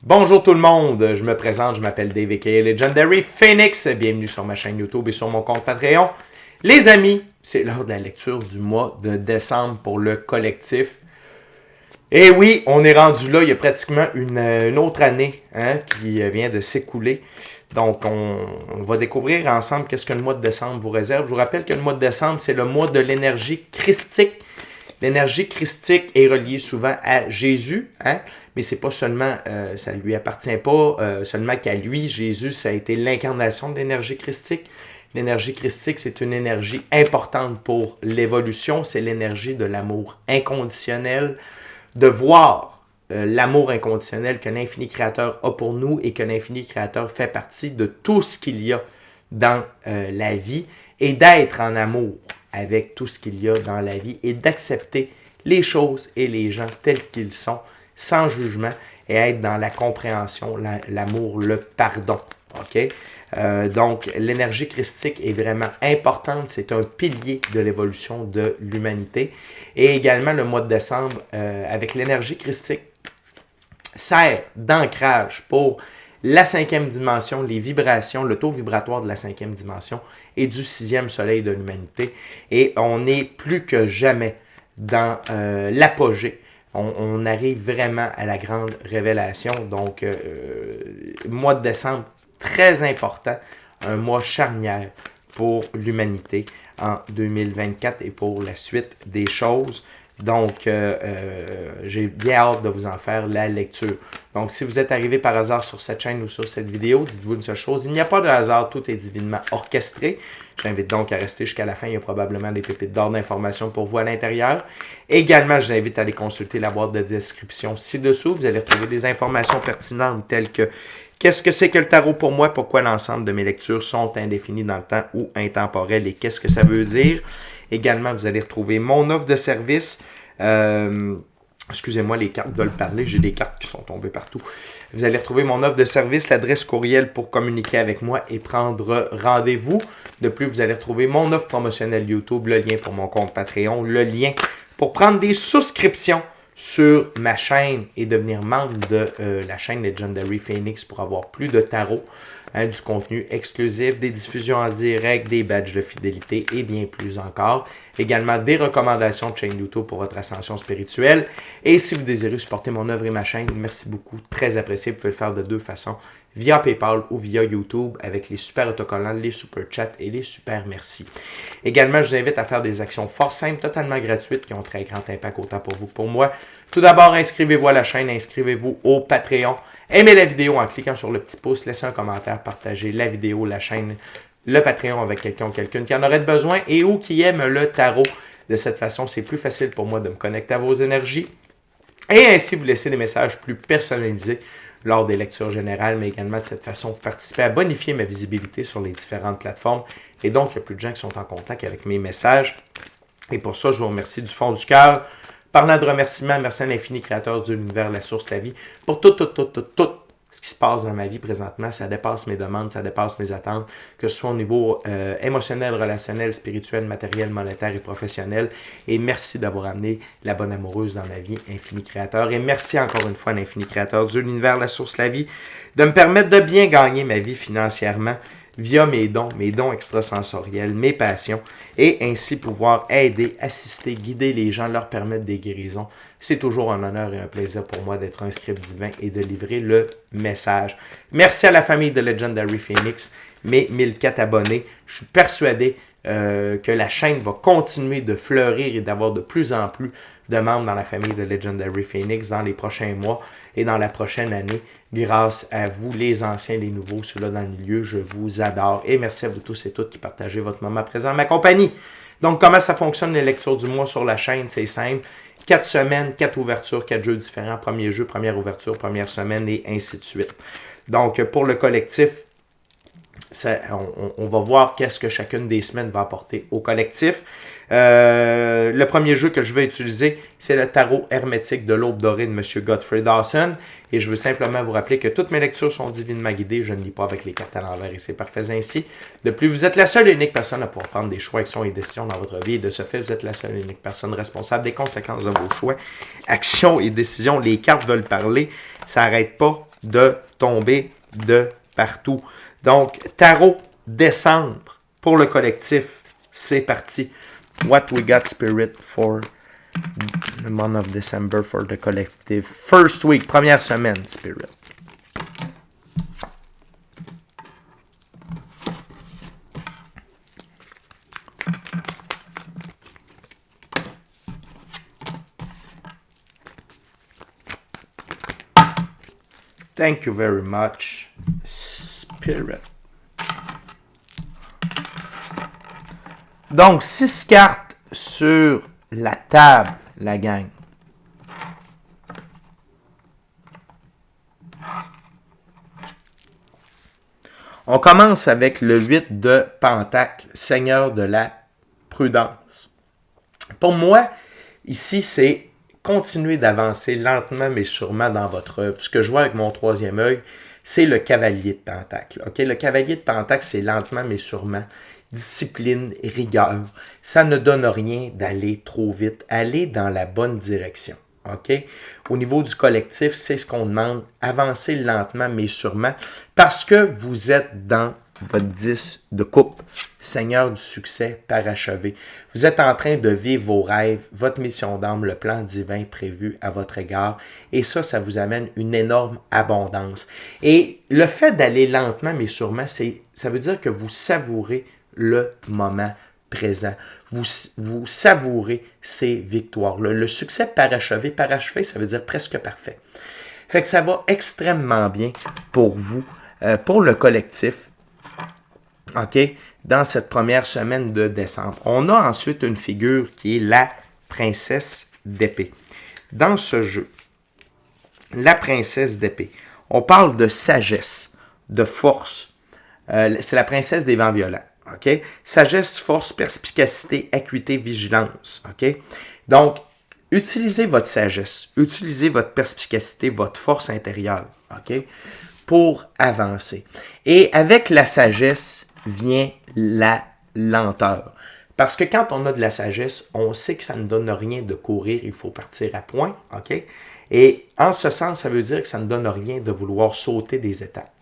Bonjour tout le monde, je me présente, je m'appelle Dave aka Legendary Phoenix. Bienvenue sur ma chaîne YouTube et sur mon compte Patreon. Les amis, c'est l'heure de la lecture du mois de décembre pour le collectif. Et oui, on est rendu là, il y a pratiquement une autre année qui vient de s'écouler. Donc, on va découvrir ensemble qu'est-ce que le mois de décembre vous réserve. Je vous rappelle que le mois de décembre, c'est le mois de l'énergie christique. L'énergie christique est reliée souvent à Jésus, mais c'est pas seulement, ça lui appartient pas seulement qu'à lui. Jésus, ça a été l'incarnation de l'énergie christique. L'énergie christique, c'est une énergie importante pour l'évolution. C'est l'énergie de l'amour inconditionnel, de voir l'amour inconditionnel que l'infini créateur a pour nous et que l'infini créateur fait partie de tout ce qu'il y a dans la vie et d'être en amour avec tout ce qu'il y a dans la vie et d'accepter les choses et les gens tels qu'ils sont, sans jugement, et être dans la compréhension, l'amour, le pardon. OK? Donc, l'énergie christique est vraiment importante. C'est un pilier de l'évolution de l'humanité. Et également, le mois de décembre, avec l'énergie christique, sert d'ancrage pour la cinquième dimension, les vibrations, le taux vibratoire de la cinquième dimension et du sixième soleil de l'humanité. Et on est plus que jamais dans l'apogée. On arrive vraiment à la grande révélation. Donc, mois de décembre, très important, un mois charnière pour l'humanité en 2024 et pour la suite des choses. Donc, j'ai bien hâte de vous en faire la lecture. Donc, si vous êtes arrivé par hasard sur cette chaîne ou sur cette vidéo, dites-vous une seule chose, il n'y a pas de hasard, tout est divinement orchestré. J'invite donc à rester jusqu'à la fin, il y a probablement des pépites d'or d'informations pour vous à l'intérieur. Également, je vous invite à aller consulter la boîte de description ci-dessous. Vous allez retrouver des informations pertinentes telles que qu'est-ce que c'est que le tarot pour moi, pourquoi l'ensemble de mes lectures sont indéfinies dans le temps ou intemporelles et qu'est-ce que ça veut dire. Également, vous allez retrouver mon offre de service. Excusez-moi, les cartes veulent parler. J'ai des cartes qui sont tombées partout. Vous allez retrouver mon offre de service, l'adresse courriel pour communiquer avec moi et prendre rendez-vous. De plus, vous allez retrouver mon offre promotionnelle YouTube, le lien pour mon compte Patreon, le lien pour prendre des souscriptions sur ma chaîne et devenir membre de la chaîne Legendary Phoenix pour avoir plus de tarot, du contenu exclusif, des diffusions en direct, des badges de fidélité et bien plus encore. Également des recommandations de chaîne YouTube pour votre ascension spirituelle. Et si vous désirez supporter mon œuvre et ma chaîne, merci beaucoup, très apprécié. Vous pouvez le faire de deux façons, via PayPal ou via YouTube avec les super autocollants, les super chats et les super merci. Également, je vous invite à faire des actions fort simples, totalement gratuites, qui ont très grand impact autant pour vous que pour moi. Tout d'abord, inscrivez-vous à la chaîne, inscrivez-vous au Patreon. Aimez la vidéo en cliquant sur le petit pouce, laissez un commentaire, partagez la vidéo, la chaîne, le Patreon avec quelqu'un ou quelqu'une qui en aurait besoin et ou qui aime le tarot. De cette façon, c'est plus facile pour moi de me connecter à vos énergies et ainsi vous laisser des messages plus personnalisés lors des lectures générales, mais également de cette façon, vous participez à bonifier ma visibilité sur les différentes plateformes. Et donc, il y a plus de gens qui sont en contact avec mes messages. Et pour ça, je vous remercie du fond du cœur. Parlant de remerciements, merci à l'infini créateur de l'univers, la source, la vie, pour tout ce qui se passe dans ma vie présentement. Ça dépasse mes demandes, ça dépasse mes attentes, que ce soit au niveau émotionnel, relationnel, spirituel, matériel, monétaire et professionnel. Et merci d'avoir amené la bonne amoureuse dans ma vie, infini créateur. Et merci encore une fois à l'infini créateur de l'univers, la source, la vie, de me permettre de bien gagner ma vie financièrement via mes dons extrasensoriels, mes passions, et ainsi pouvoir aider, assister, guider les gens, leur permettre des guérisons. C'est toujours un honneur et un plaisir pour moi d'être un script divin et de livrer le message. Merci à la famille de Legendary Phoenix, mes 1004 abonnés. Je suis persuadé que la chaîne va continuer de fleurir et d'avoir de plus en plus de membres dans la famille de Legendary Phoenix dans les prochains mois et dans la prochaine année. Grâce à vous, les anciens, les nouveaux, ceux-là dans le milieu, je vous adore. Et merci à vous tous et toutes qui partagez votre moment présent à ma compagnie. Donc, comment ça fonctionne les lectures du mois sur la chaîne? C'est simple. 4 semaines, 4 ouvertures, 4 jeux différents. Premier jeu, première ouverture, première semaine et ainsi de suite. Donc, pour le collectif, on va voir qu'est-ce que chacune des semaines va apporter au collectif. Le premier jeu que je vais utiliser, c'est le tarot hermétique de l'Aube dorée de M. Godfrey Dawson. Et je veux simplement vous rappeler que toutes mes lectures sont divinement guidées. Je ne lis pas avec les cartes à l'envers et c'est parfait ainsi. De plus, vous êtes la seule et unique personne à pouvoir prendre des choix, actions et décisions dans votre vie. Et de ce fait, vous êtes la seule et unique personne responsable des conséquences de vos choix, actions et décisions. Les cartes veulent parler. Ça n'arrête pas de tomber de partout. Donc, tarot décembre pour le collectif. C'est parti. What we got spirit for the month of December for the collective. First week, première semaine, spirit. Thank you very much, spirit. Donc, 6 cartes sur la table, la gang. On commence avec le 8 de Pentacle, Seigneur de la prudence. Pour moi, ici, c'est continuer d'avancer lentement mais sûrement dans votre œuvre. Ce que je vois avec mon troisième œil, c'est le cavalier de Pentacle. Okay? Le cavalier de Pentacle, c'est lentement mais sûrement. Discipline, rigueur. Ça ne donne rien d'aller trop vite. Aller dans la bonne direction. OK? Au niveau du collectif, c'est ce qu'on demande. Avancer lentement, mais sûrement. Parce que vous êtes dans votre 10 de coupe. Seigneur du succès parachevé. Vous êtes en train de vivre vos rêves, votre mission d'âme, le plan divin prévu à votre égard. Et ça vous amène une énorme abondance. Et le fait d'aller lentement, mais sûrement, ça veut dire que vous savourez le moment présent. Vous savourez ces victoires-là. Le succès parachevé, ça veut dire presque parfait. Fait que ça va extrêmement bien pour vous, pour le collectif, OK, dans cette première semaine de décembre. On a ensuite une figure qui est la princesse d'épée. Dans ce jeu, la princesse d'épée, on parle de sagesse, de force. C'est la princesse des vents violents. OK? Sagesse, force, perspicacité, acuité, vigilance. OK? Donc, utilisez votre sagesse, utilisez votre perspicacité, votre force intérieure. OK? Pour avancer. Et avec la sagesse vient la lenteur. Parce que quand on a de la sagesse, on sait que ça ne donne rien de courir, il faut partir à point. OK? Et en ce sens, ça veut dire que ça ne donne rien de vouloir sauter des étapes.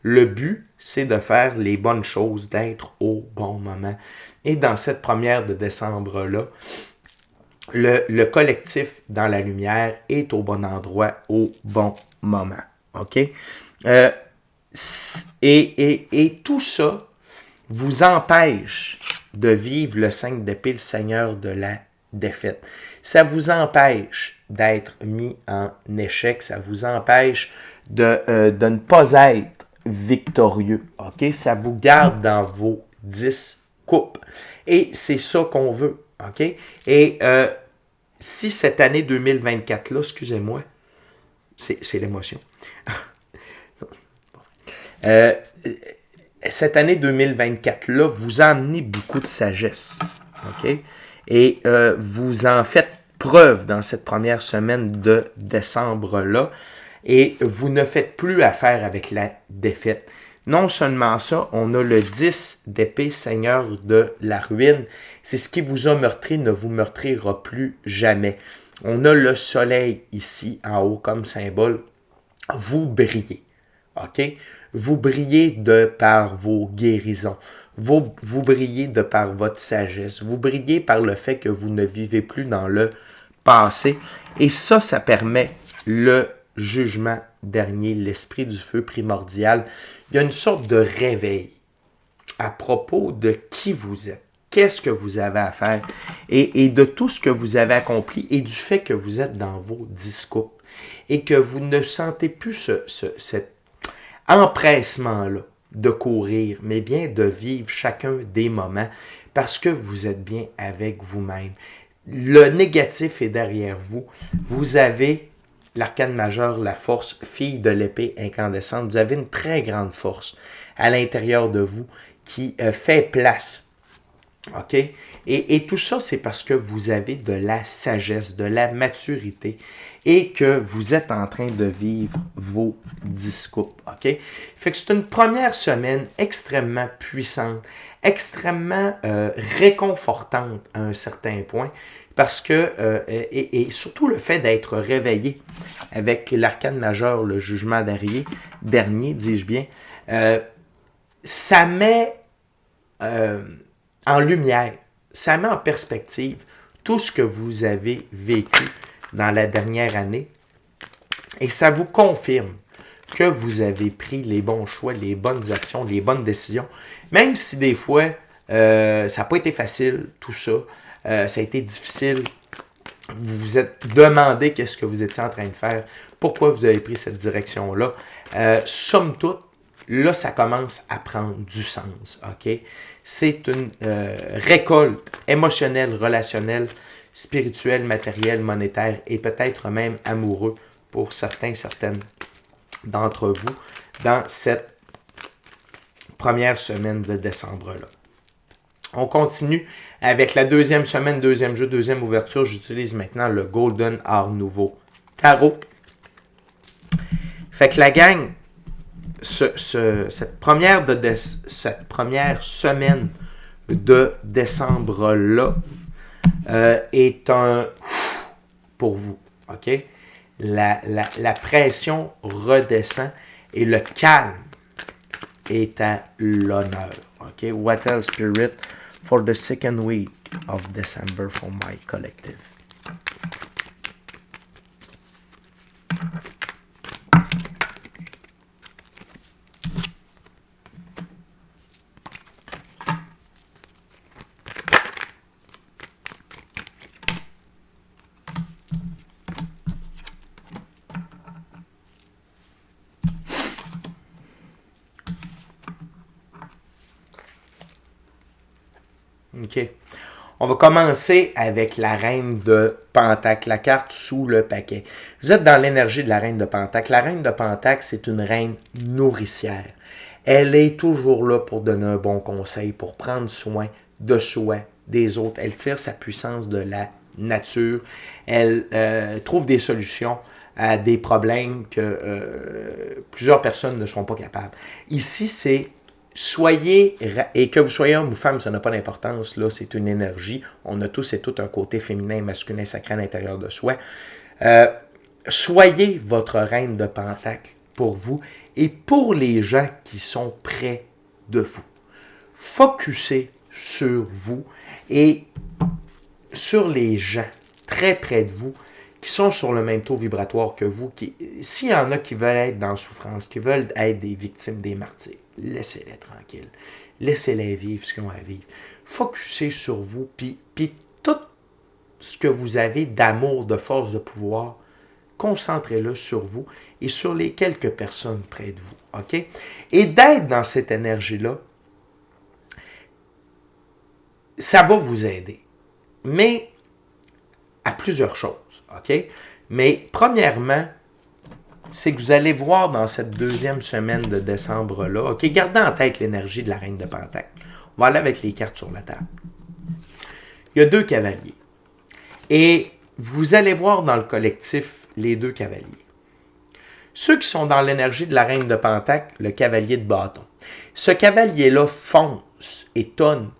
Le but, c'est de faire les bonnes choses, d'être au bon moment. Et dans cette première de décembre-là, le collectif dans la lumière est au bon endroit, au bon moment. OK? Et tout ça vous empêche de vivre le 5 d'épée, le Seigneur de la défaite. Ça vous empêche d'être mis en échec. Ça vous empêche de ne pas être victorieux. OK? Ça vous garde dans vos 10 coupes. Et c'est ça qu'on veut. OK? Et si cette année 2024-là, excusez-moi, c'est l'émotion. Cette année 2024-là, vous emmenez beaucoup de sagesse. OK? Et vous en faites preuve dans cette première semaine de décembre-là. Et vous ne faites plus affaire avec la défaite. Non seulement ça, on a le 10 d'épée, Seigneur de la ruine. C'est ce qui vous a meurtri, ne vous meurtrira plus jamais. On a le soleil ici, en haut, comme symbole. Vous brillez. OK? Vous brillez de par vos guérisons. Vous brillez de par votre sagesse. Vous brillez par le fait que vous ne vivez plus dans le passé. Et ça permet le jugement dernier, l'esprit du feu primordial. Il y a une sorte de réveil à propos de qui vous êtes, qu'est-ce que vous avez à faire et de tout ce que vous avez accompli et du fait que vous êtes dans vos 10 coupes et que vous ne sentez plus cet empressement-là de courir, mais bien de vivre chacun des moments parce que vous êtes bien avec vous-même. Le négatif est derrière vous. Vous avez l'arcane majeur, la force, fille de l'épée incandescente. Vous avez une très grande force à l'intérieur de vous qui fait place OK? Et tout ça, c'est parce que vous avez de la sagesse, de la maturité et que vous êtes en train de vivre vos 10 coupes. OK? Fait que c'est une première semaine extrêmement puissante, extrêmement réconfortante à un certain point. Parce que, et surtout le fait d'être réveillé avec l'arcane majeur, le jugement dernier, dis-je bien, ça met en lumière, ça met en perspective tout ce que vous avez vécu dans la dernière année et ça vous confirme que vous avez pris les bons choix, les bonnes actions, les bonnes décisions, même si des fois, ça n'a pas été facile, tout ça, ça a été difficile, vous vous êtes demandé qu'est-ce que vous étiez en train de faire, pourquoi vous avez pris cette direction-là. Somme toute, là, ça commence à prendre du sens, OK? C'est une récolte émotionnelle, relationnelle, spirituelle, matérielle, monétaire et peut-être même amoureux pour certaines d'entre vous dans cette première semaine de décembre-là. On continue avec la deuxième semaine, deuxième jeu, deuxième ouverture. J'utilise maintenant le Golden Art Nouveau Tarot. Fait que la gang, cette première semaine de décembre-là est un pour vous. OK? La pression redescend et le calme est à l'honneur. OK? What else, Spirit, for the second week of December for my collective? OK. On va commencer avec la reine de Pentacle, la carte sous le paquet. Vous êtes dans l'énergie de la reine de Pentacle. La reine de Pentacle, c'est une reine nourricière. Elle est toujours là pour donner un bon conseil, pour prendre soin de soi, des autres. Elle tire sa puissance de la nature. Elle trouve des solutions à des problèmes que plusieurs personnes ne sont pas capables. Ici, c'est soyez, et que vous soyez homme ou femme, ça n'a pas d'importance, là, c'est une énergie. On a tous et toutes un côté féminin, masculin, sacré à l'intérieur de soi. Soyez votre reine de Pentacle pour vous et pour les gens qui sont près de vous. Focussez sur vous et sur les gens très près de vous qui sont sur le même taux vibratoire que vous. S'il y en a qui veulent être dans la souffrance, qui veulent être des victimes, des martyrs, laissez-les tranquilles. Laissez-les vivre ce qu'ils ont à vivre. Focussez sur vous, puis tout ce que vous avez d'amour, de force, de pouvoir, concentrez-le sur vous et sur les quelques personnes près de vous. OK? Et d'être dans cette énergie-là, ça va vous aider. Mais à plusieurs choses. OK? Mais premièrement, c'est que vous allez voir dans cette deuxième semaine de décembre-là, OK, gardez en tête l'énergie de la reine de Pentacle. On va aller avec les cartes sur la table. Il y a 2 cavaliers. Et vous allez voir dans le collectif les 2 cavaliers. Ceux qui sont dans l'énergie de la reine de Pentacle, le cavalier de bâton. Ce cavalier-là fonce et tonne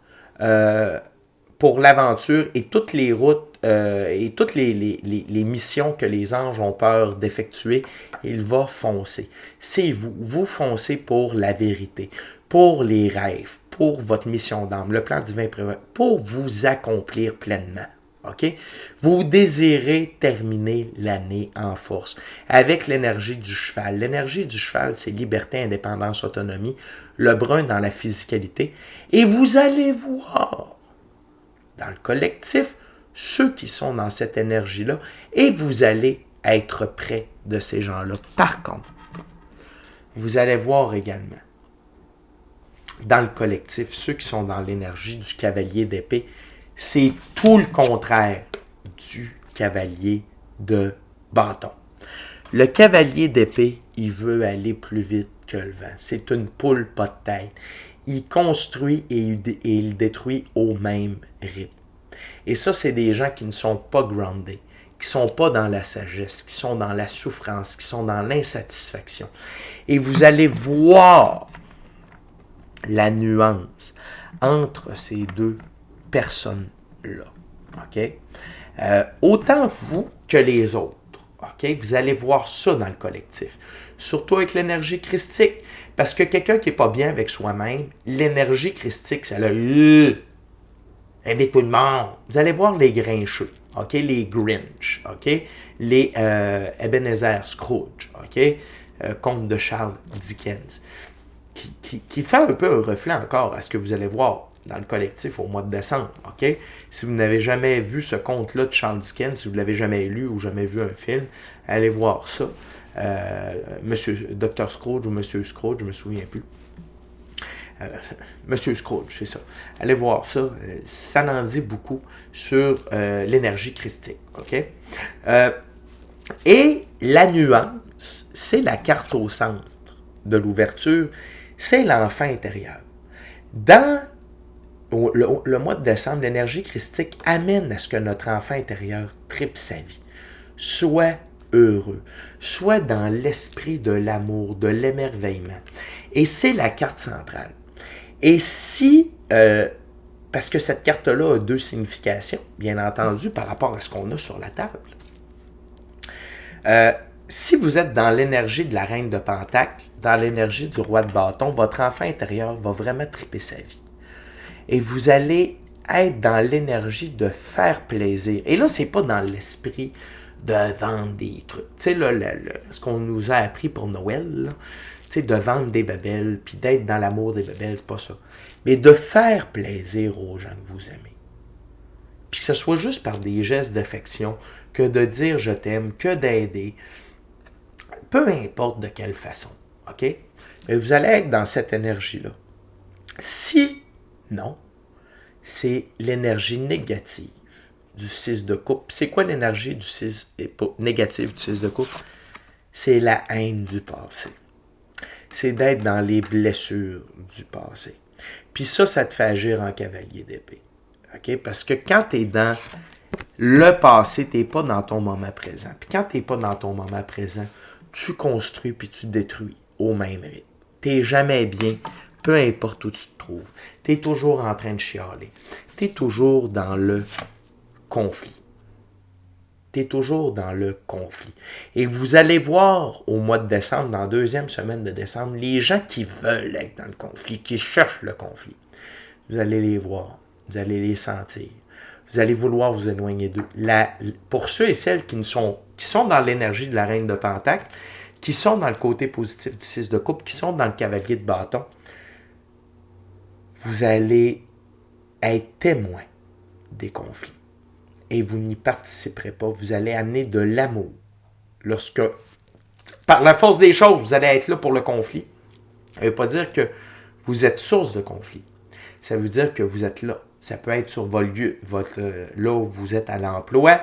pour l'aventure et toutes les routes et toutes les missions que les anges ont peur d'effectuer, il va foncer. C'est vous. Vous foncez pour la vérité, pour les rêves, pour votre mission d'âme, le plan divin prévu, pour vous accomplir pleinement. OK? Vous désirez terminer l'année en force avec l'énergie du cheval. L'énergie du cheval, c'est liberté, indépendance, autonomie. Le brun dans la physicalité. Et vous allez voir dans le collectif ceux qui sont dans cette énergie-là et vous allez être près de ces gens-là. Par contre, vous allez voir également dans le collectif ceux qui sont dans l'énergie du cavalier d'épée. C'est tout le contraire du cavalier de bâton. Le cavalier d'épée, il veut aller plus vite que le vent. C'est une poule pas de tête. il construit et il détruit au même rythme. Et ça, c'est des gens qui ne sont pas groundés, qui ne sont pas dans la sagesse, qui sont dans la souffrance, qui sont dans l'insatisfaction. Et vous allez voir la nuance entre ces deux personnes-là. OK? Autant vous que les autres. OK? Vous allez voir ça dans le collectif. Surtout avec l'énergie christique. Parce que quelqu'un qui n'est pas bien avec soi-même, l'énergie christique, ça l'a avec tout le monde. Vous allez voir les grincheux, OK? Les Grinch, OK? Les Ebenezer Scrooge, OK? Conte de Charles Dickens. Qui fait un peu un reflet encore à ce que vous allez voir dans le collectif au mois de décembre, OK? Si vous n'avez jamais vu ce conte-là de Charles Dickens, si vous ne l'avez jamais lu ou jamais vu un film, allez voir ça. Monsieur Dr. Scrooge ou Monsieur Scrooge, je ne me souviens plus. Monsieur Scrooge, c'est ça. Allez voir ça. Ça en dit beaucoup sur l'énergie christique. OK? Et la nuance, c'est la carte au centre de l'ouverture, c'est l'enfant intérieur. Dans le mois de décembre, l'énergie christique amène à ce que notre enfant intérieur tripe sa vie, soit heureux, soit dans l'esprit de l'amour, de l'émerveillement. Et c'est la carte centrale. Et si, parce que cette carte-là a deux significations, bien entendu, par rapport à ce qu'on a sur la table. Si vous êtes dans l'énergie de la reine de Pentacle, dans l'énergie du roi de bâton, votre enfant intérieur va vraiment triper sa vie. Et vous allez être dans l'énergie de faire plaisir. Et là, c'est pas dans l'esprit de vendre des trucs. Tu sais, là, ce qu'on nous a appris pour Noël, là, tu sais, de vendre des bébelles, puis d'être dans l'amour des bébelles, c'est pas ça. Mais de faire plaisir aux gens que vous aimez. Puis que ce soit juste par des gestes d'affection, que de dire je t'aime, que d'aider. Peu importe de quelle façon, OK? Mais vous allez être dans cette énergie-là. Si, non, c'est l'énergie négative du 6 de coupe. C'est quoi l'énergie du 6 négative du 6 de coupe? C'est la haine du passé. C'est d'être dans les blessures du passé. Puis ça te fait agir en cavalier d'épée. OK? Parce que quand tu es dans le passé, tu n'es pas dans ton moment présent. Puis quand tu n'es pas dans ton moment présent, tu construis puis tu détruis au même rythme. Tu n'es jamais bien, peu importe où tu te trouves. Tu es toujours en train de chialer. Tu es toujours dans le conflit. Tu es toujours dans le conflit. Et vous allez voir au mois de décembre, dans la deuxième semaine de décembre, les gens qui veulent être dans le conflit, qui cherchent le conflit. Vous allez les voir, vous allez les sentir. Vous allez vouloir vous éloigner d'eux. Pour ceux et celles qui sont dans l'énergie de la reine de Pentacle, qui sont dans le côté positif du 6 de coupe, qui sont dans le cavalier de bâton, vous allez être témoin des conflits. Et vous n'y participerez pas. Vous allez amener de l'amour. Lorsque, par la force des choses, vous allez être là pour le conflit. Ça ne veut pas dire que vous êtes source de conflit. Ça veut dire que vous êtes là. Ça peut être sur votre lieu, là où vous êtes à l'emploi.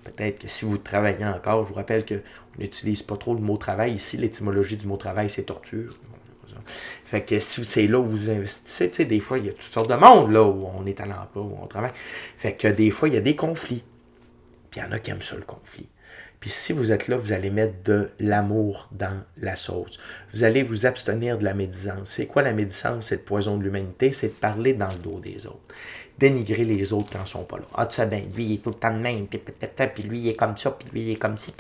Peut-être que si vous travaillez encore, je vous rappelle qu'on n'utilise pas trop le mot travail. Ici, l'étymologie du mot travail, c'est torture. Fait que si c'est là où vous investissez, tu sais, des fois, il y a toutes sortes de monde là où on est à l'emploi, où on travaille. Fait que des fois, il y a des conflits. Puis il y en a qui aiment ça, le conflit. Puis si vous êtes là, vous allez mettre de l'amour dans la sauce. Vous allez vous abstenir de la médisance. C'est quoi la médisance? C'est le poison de l'humanité, c'est de parler dans le dos des autres. Dénigrer les autres quand ils ne sont pas là. Ah, tu sais bien, lui, il est tout le temps de même, puis lui, il est comme ça, puis lui, il est comme ci,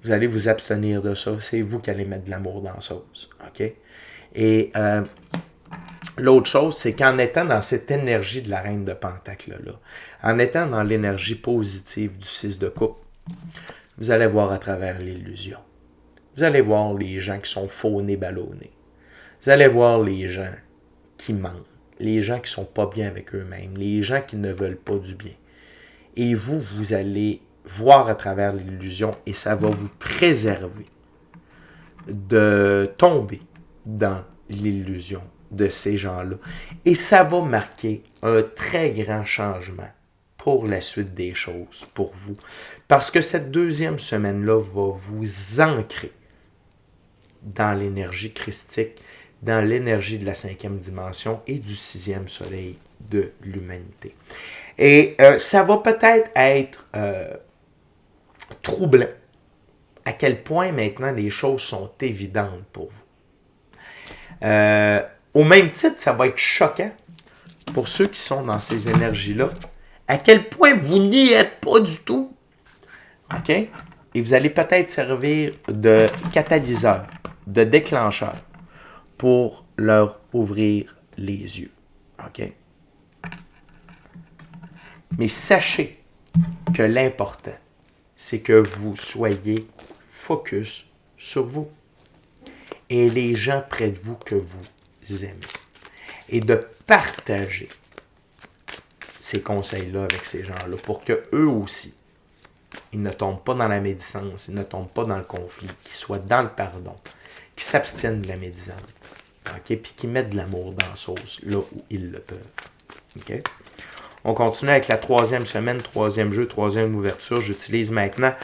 Vous allez vous abstenir de ça. C'est vous qui allez mettre de l'amour dans la sauce. OK? Et l'autre chose, c'est qu'en étant dans cette énergie de la reine de Pentacle-là, en étant dans l'énergie positive du 6 de coupe, vous allez voir à travers l'illusion. Vous allez voir les gens qui sont faunés, ballonnés. Vous allez voir les gens qui mentent, les gens qui ne sont pas bien avec eux-mêmes, les gens qui ne veulent pas du bien. Et vous allez voir à travers l'illusion et ça va vous préserver de tomber dans l'illusion de ces gens-là. Et ça va marquer un très grand changement pour la suite des choses, pour vous. Parce que cette deuxième semaine-là va vous ancrer dans l'énergie christique, dans l'énergie de la 5e dimension et du 6e soleil de l'humanité. Et ça va peut-être être troublant à quel point maintenant les choses sont évidentes pour vous. Au même titre, ça va être choquant pour ceux qui sont dans ces énergies-là, à quel point vous n'y êtes pas du tout. OK? Et vous allez peut-être servir de catalyseur, de déclencheur pour leur ouvrir les yeux. OK? Mais sachez que l'important, c'est que vous soyez focus sur vous et les gens près de vous que vous aimez. Et de partager ces conseils-là avec ces gens-là pour qu'eux aussi, ils ne tombent pas dans la médisance, ils ne tombent pas dans le conflit, qu'ils soient dans le pardon, qu'ils s'abstiennent de la médisance, okay? Puis qu'ils mettent de l'amour dans la sauce là où ils le peuvent. Okay? On continue avec la 3e semaine, 3e jeu, 3e ouverture. J'utilise maintenant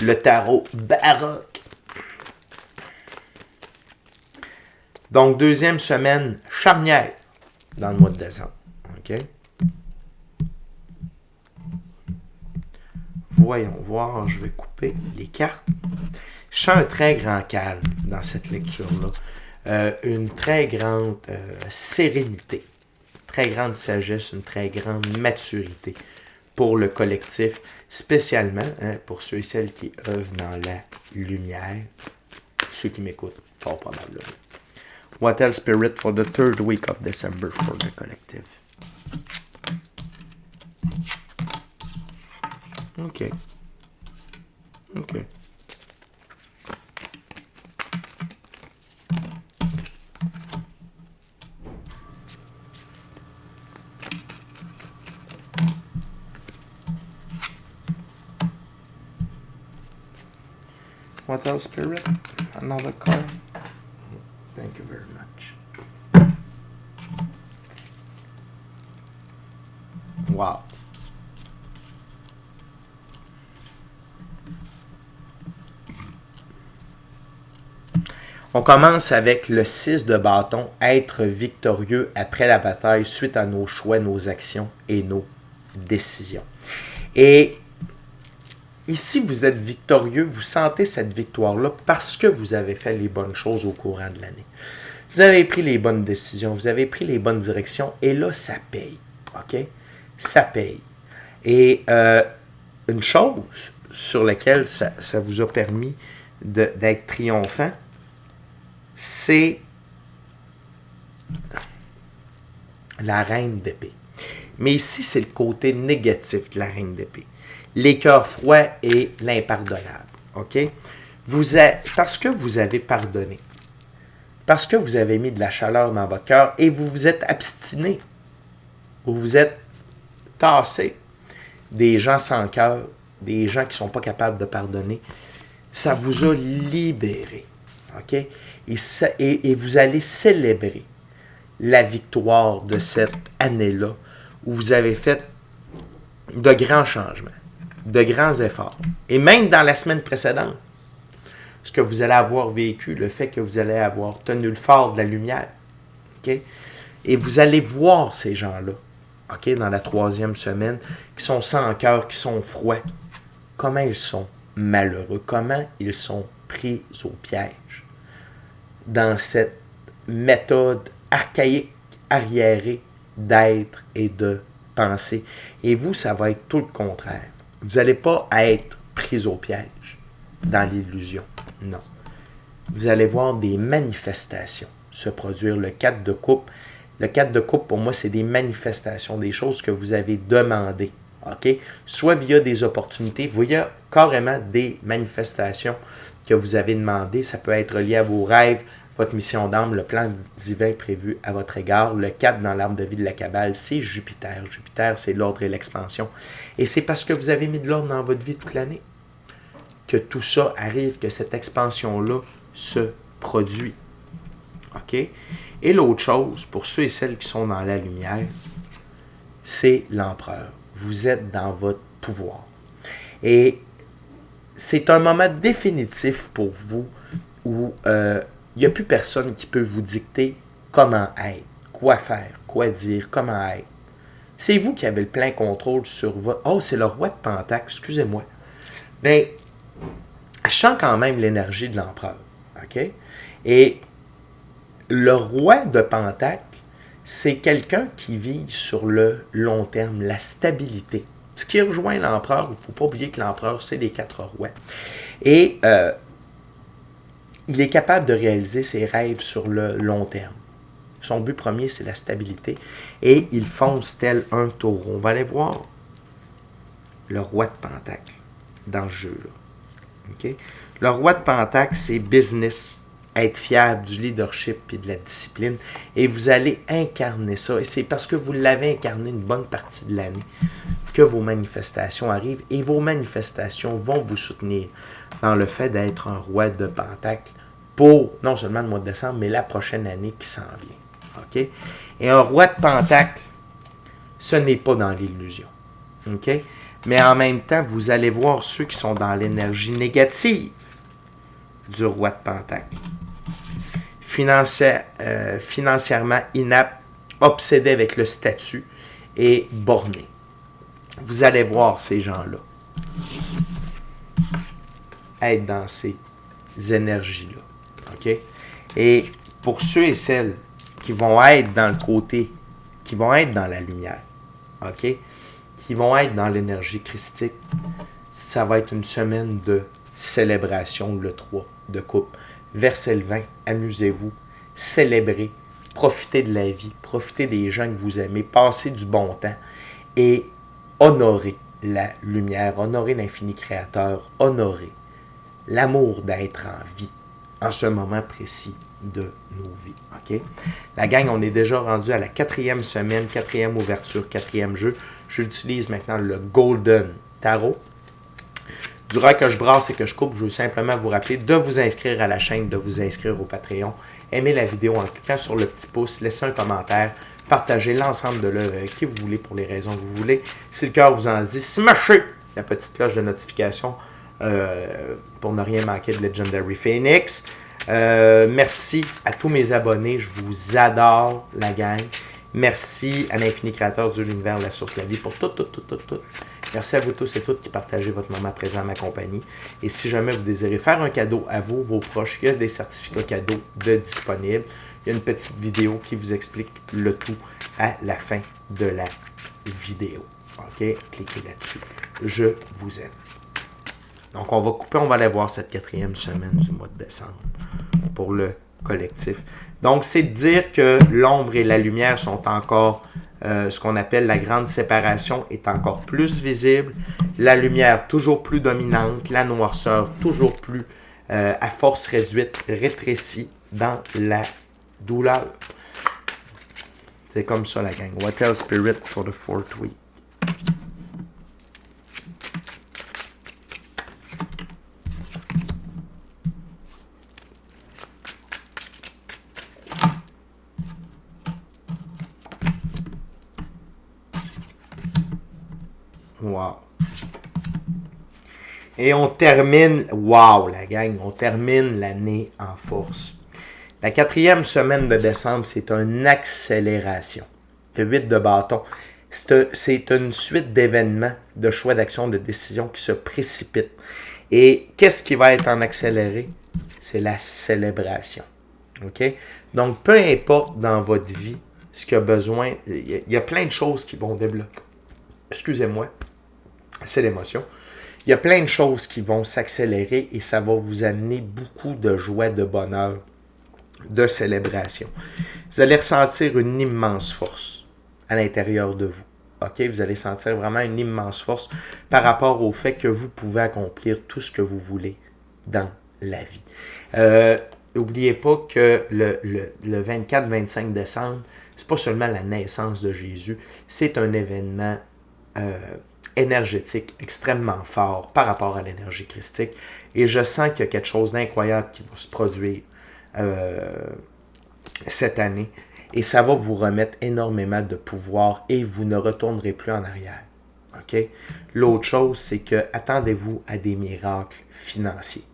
le tarot baroque. Donc, 2e semaine charnière dans le mois de décembre. OK? Voyons voir, je vais couper les cartes. Je sens un très grand calme dans cette lecture-là. Une très grande sérénité, très grande sagesse, une très grande maturité pour le collectif, spécialement pour ceux et celles qui œuvrent dans la lumière. Ceux qui m'écoutent, fort probablement. What else, Spirit, for the 3rd week of December for the collective? OK. OK. What else, Spirit? Another card. Thank you very much. Wow. On commence avec le 6 de bâton, être victorieux après la bataille suite à nos choix, nos actions et nos décisions. Et ici, vous êtes victorieux, vous sentez cette victoire-là parce que vous avez fait les bonnes choses au courant de l'année. Vous avez pris les bonnes décisions, vous avez pris les bonnes directions et là, ça paye. OK? Ça paye. Et une chose sur laquelle ça vous a permis d'être triomphant, c'est la reine d'épée. Mais ici, c'est le côté négatif de la reine d'épée. Les cœurs froids et l'impardonnable. OK? Parce que vous avez pardonné, parce que vous avez mis de la chaleur dans votre cœur et vous vous êtes abstiné, vous vous êtes tassé des gens sans cœur, des gens qui ne sont pas capables de pardonner, ça vous a libéré. OK? Et vous allez célébrer la victoire de cette année-là où vous avez fait de grands changements, de grands efforts. Et même dans la semaine précédente, ce que vous allez avoir vécu, le fait que vous allez avoir tenu le phare de la lumière. OK? Et vous allez voir ces gens-là, OK, dans la 3e semaine, qui sont sans cœur, qui sont froids. Comment ils sont malheureux, comment ils sont pris au piège dans cette méthode archaïque, arriérée d'être et de penser. Et vous, ça va être tout le contraire. Vous n'allez pas être pris au piège dans l'illusion. Non. Vous allez voir des manifestations se produire. Le 4 de coupe. Le 4 de coupe, pour moi, c'est des manifestations, des choses que vous avez demandées. OK? Soit via des opportunités, via carrément des manifestations que vous avez demandées. Ça peut être lié à vos rêves, votre mission d'âme, le plan divin prévu à votre égard. Le 4 dans l'arbre de vie de la Kabbale, c'est Jupiter. Jupiter, c'est l'ordre et l'expansion. Et c'est parce que vous avez mis de l'ordre dans votre vie toute l'année que tout ça arrive, que cette expansion-là se produit. OK? Et l'autre chose, pour ceux et celles qui sont dans la lumière, c'est l'empereur. Vous êtes dans votre pouvoir. Et c'est un moment définitif pour vous où il n'y a plus personne qui peut vous dicter comment être, quoi faire, quoi dire, comment être. C'est vous qui avez le plein contrôle sur votre... Oh, c'est le roi de Pentacle, excusez-moi. Mais je sens quand même l'énergie de l'empereur. OK? Et le roi de Pentacle, c'est quelqu'un qui vit sur le long terme, la stabilité. Ce qui rejoint l'empereur, il ne faut pas oublier que l'empereur, c'est les 4 rois. Et il est capable de réaliser ses rêves sur le long terme. Son but premier, c'est la stabilité. Et il fonce tel un taureau. On va aller voir le roi de Pentacle dans ce jeu-là. Okay? Le roi de Pentacle, c'est business, être fiable, du leadership et de la discipline. Et vous allez incarner ça. Et c'est parce que vous l'avez incarné une bonne partie de l'année que vos manifestations arrivent. Et vos manifestations vont vous soutenir dans le fait d'être un roi de Pentacle pour non seulement le mois de décembre, mais la prochaine année qui s'en vient. Okay? Et un roi de Pentacle, ce n'est pas dans l'illusion. Okay? Mais en même temps, vous allez voir ceux qui sont dans l'énergie négative du roi de Pentacle. Financièrement inapte, obsédé avec le statut et borné. Vous allez voir ces gens-là être dans ces énergies-là. OK? Et pour ceux et celles qui vont être dans le côté, qui vont être dans la lumière, OK? Qui vont être dans l'énergie christique, ça va être une semaine de célébration, le 3 de coupe. Versez le vin, amusez-vous, célébrez, profitez de la vie, profitez des gens que vous aimez, passez du bon temps et honorez la lumière, honorez l'infini créateur, honorez l'amour d'être en vie en ce moment précis de nos vies. OK? La gang, on est déjà rendu à la 4e semaine, 4e ouverture, 4e jeu. J'utilise maintenant le Golden Tarot. Durant que je brasse et que je coupe, je veux simplement vous rappeler de vous inscrire à la chaîne, de vous inscrire au Patreon. Aimez la vidéo en cliquant sur le petit pouce, laissez un commentaire, partagez l'ensemble de l'œuvre avec qui vous voulez pour les raisons que vous voulez. Si le cœur vous en dit, smashez la petite cloche de notification pour ne rien manquer de Legendary Phoenix. Merci à tous mes abonnés, je vous adore la gang. Merci à l'infini créateur, Dieu, l'univers, la source, la vie pour tout. Merci à vous tous et toutes qui partagez votre moment présent à ma compagnie. Et si jamais vous désirez faire un cadeau à vous, vos proches, il y a des certificats cadeaux de disponibles. Il y a une petite vidéo qui vous explique le tout à la fin de la vidéo. OK? Cliquez là-dessus. Je vous aime. Donc, on va couper, on va aller voir cette 4e semaine du mois de décembre pour le collectif. Donc, c'est de dire que l'ombre et la lumière sont encore, ce qu'on appelle la grande séparation est encore plus visible. La lumière toujours plus dominante, la noirceur toujours plus à force réduite, rétrécie dans la douleur. C'est comme ça la gang. What else spirit for the 4th week? Wow. Et on termine, wow la gang, on termine l'année en force. La 4e semaine de décembre, c'est une accélération. Le 8 de bâton, c'est une suite d'événements, de choix d'action, de décisions qui se précipitent. Et qu'est-ce qui va être en accéléré? C'est la célébration. OK? Donc, peu importe dans votre vie ce qu'il y a besoin, il y a plein de choses qui vont débloquer. Excusez-moi. C'est l'émotion. Il y a plein de choses qui vont s'accélérer et ça va vous amener beaucoup de joie, de bonheur, de célébration. Vous allez ressentir une immense force à l'intérieur de vous. OK? Vous allez sentir vraiment une immense force par rapport au fait que vous pouvez accomplir tout ce que vous voulez dans la vie. N'oubliez pas que le 24-25 décembre, c'est pas seulement la naissance de Jésus, c'est un événement énergétique extrêmement fort par rapport à l'énergie christique. Et je sens qu'il y a quelque chose d'incroyable qui va se produire cette année. Et ça va vous remettre énormément de pouvoir et vous ne retournerez plus en arrière. OK? L'autre chose, c'est que attendez-vous à des miracles financiers.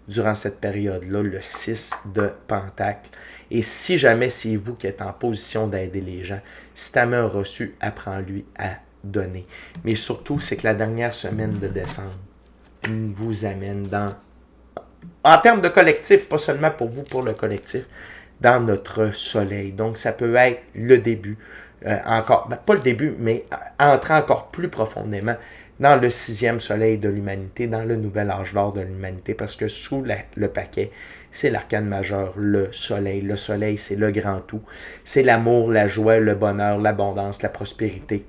durant cette période-là, le 6 de Pentacle. Et si jamais c'est vous qui êtes en position d'aider les gens, si ta main a reçu, apprends-lui à donner. Mais surtout, c'est que la dernière semaine de décembre vous amène en termes de collectif, pas seulement pour vous, pour le collectif, dans notre soleil. Donc, ça peut être le début, pas le début, mais entrer encore plus profondément dans le 6e soleil de l'humanité, dans le nouvel âge d'or de l'humanité, parce que sous le paquet, c'est l'arcane majeur, le soleil. Le soleil, c'est le grand tout. C'est l'amour, la joie, le bonheur, l'abondance, la prospérité,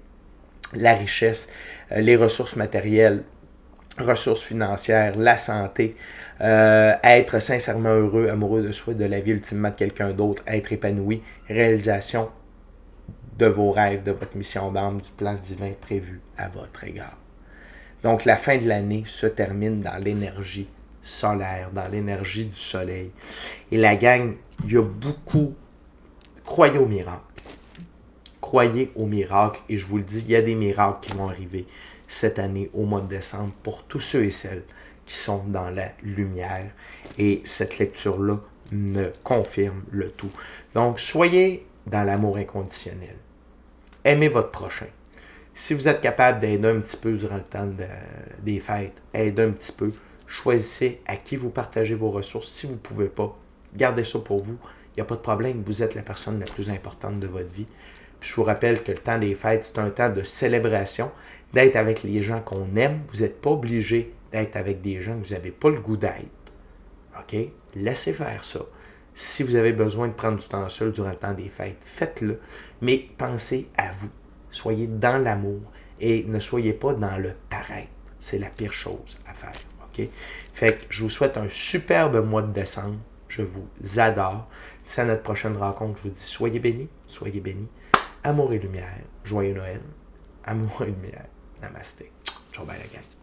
la richesse, les ressources matérielles, ressources financières, la santé, être sincèrement heureux, amoureux de soi, de la vie, ultimement de quelqu'un d'autre, être épanoui, réalisation de vos rêves, de votre mission d'âme, du plan divin prévu à votre égard. Donc la fin de l'année se termine dans l'énergie solaire, dans l'énergie du soleil. Et la gang, il y a beaucoup... Croyez au miracle. Croyez au miracle. Et je vous le dis, il y a des miracles qui vont arriver cette année, au mois de décembre, pour tous ceux et celles qui sont dans la lumière. Et cette lecture-là me confirme le tout. Donc, soyez dans l'amour inconditionnel. Aimez votre prochain. Si vous êtes capable d'aider un petit peu durant le temps des fêtes, aidez un petit peu. Choisissez à qui vous partagez vos ressources. Si vous ne pouvez pas, gardez ça pour vous. Il n'y a pas de problème. Vous êtes la personne la plus importante de votre vie. Puis je vous rappelle que le temps des fêtes, c'est un temps de célébration, d'être avec les gens qu'on aime. Vous n'êtes pas obligé d'être avec des gens que vous n'avez pas le goût d'être. OK? Laissez faire ça. Si vous avez besoin de prendre du temps seul durant le temps des fêtes, faites-le. Mais pensez à vous. Soyez dans l'amour et ne soyez pas dans le paraître. C'est la pire chose à faire. OK? Fait que je vous souhaite un superbe mois de décembre. Je vous adore. D'ici à notre prochaine rencontre, je vous dis soyez bénis, soyez bénis. Amour et lumière. Joyeux Noël. Amour et lumière. Namasté. Ciao, bye la gang.